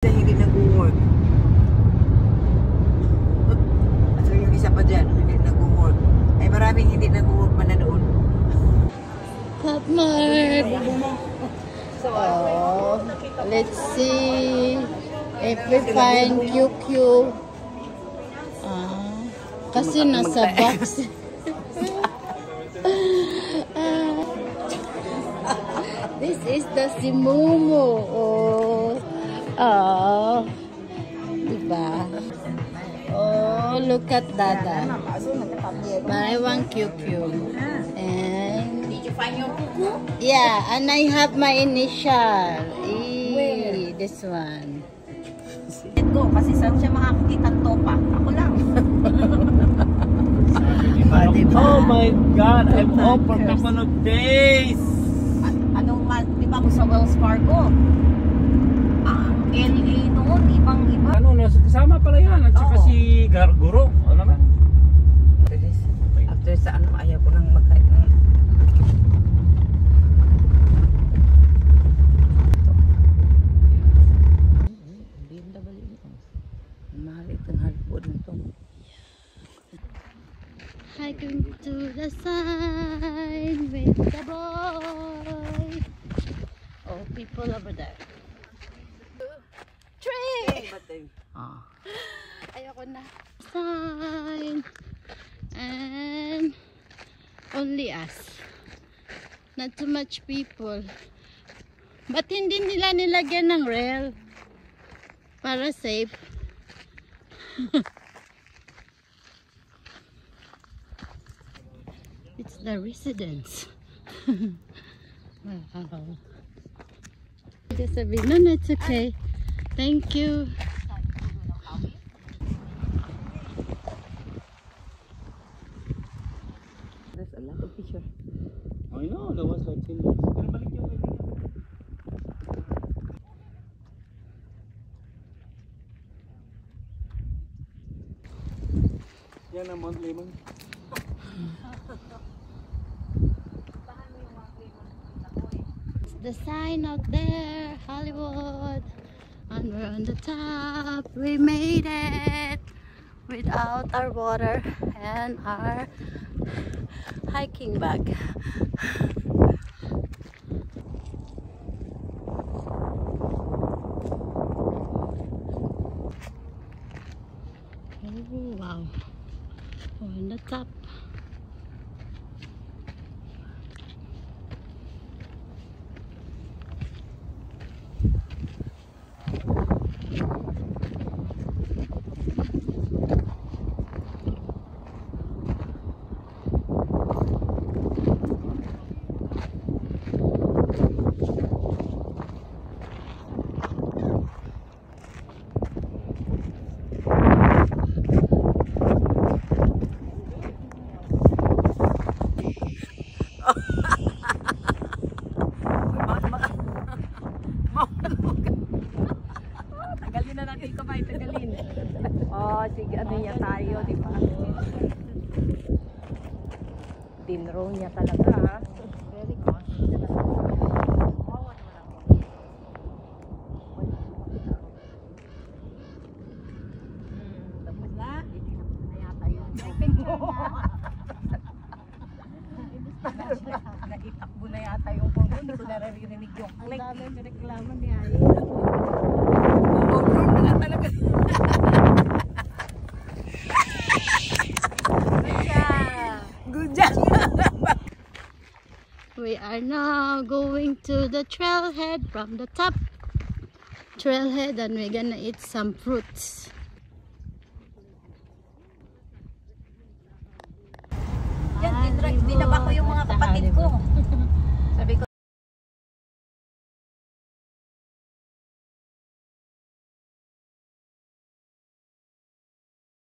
Hindi nag-work. At so yung isa pa dyan, hindi nag-work. Ay maraming hindi nag-work pa na doon. Hotmart! Oh, let's see if we find QQ. Kasi nasa box. This is the Simumu. Oh, diba? Oh, look at Dada. But I want QQ. And Did you find your kuku? yeah, and I have my initial. This one. Let go, kasi saan siya makakakita ng topa? Ako lang. Oh my God, I'm off for a couple of days. Anong di ba sa Wells Fargo? LA noon, ibang-iba. Ano, kasama pala yan. At saka si Garguro. Ano naman? After sa ano, ayaw ko nang magkain. Mahal itong halipod na ito. Hiking to the side with the boy. Oh, people over there. Tree! Ayoko na. Sign. And only us. Not too much people. Ba't hindi nila nilagyan ng rail? Para safe. It's the residence. Wow. Just a bit. No, it's okay. Thank you. There's a lot of picture. I know, that was like 10 minutes. Pero balik yung kaibigan. Yan ang Mount Lemon. The sign out there, Hollywood, and we're on the top. We made it without our water and our hiking bag. Oh wow, we're on the top. Tagalin na natin kamay, tagalin. Oh, sige, ano niya tayo, di ba? Dinro niya talaga, ha? Very conscious. Tapos na? Nayata yun. Naitakbo na yata yung phone. Hindi ko naririnig yung click. Ang dami reklamo niya. Good job. We are now going to the trailhead from the top trailhead, and we're gonna eat some fruits. Yan, dinaba ko yung mga kapatid ko.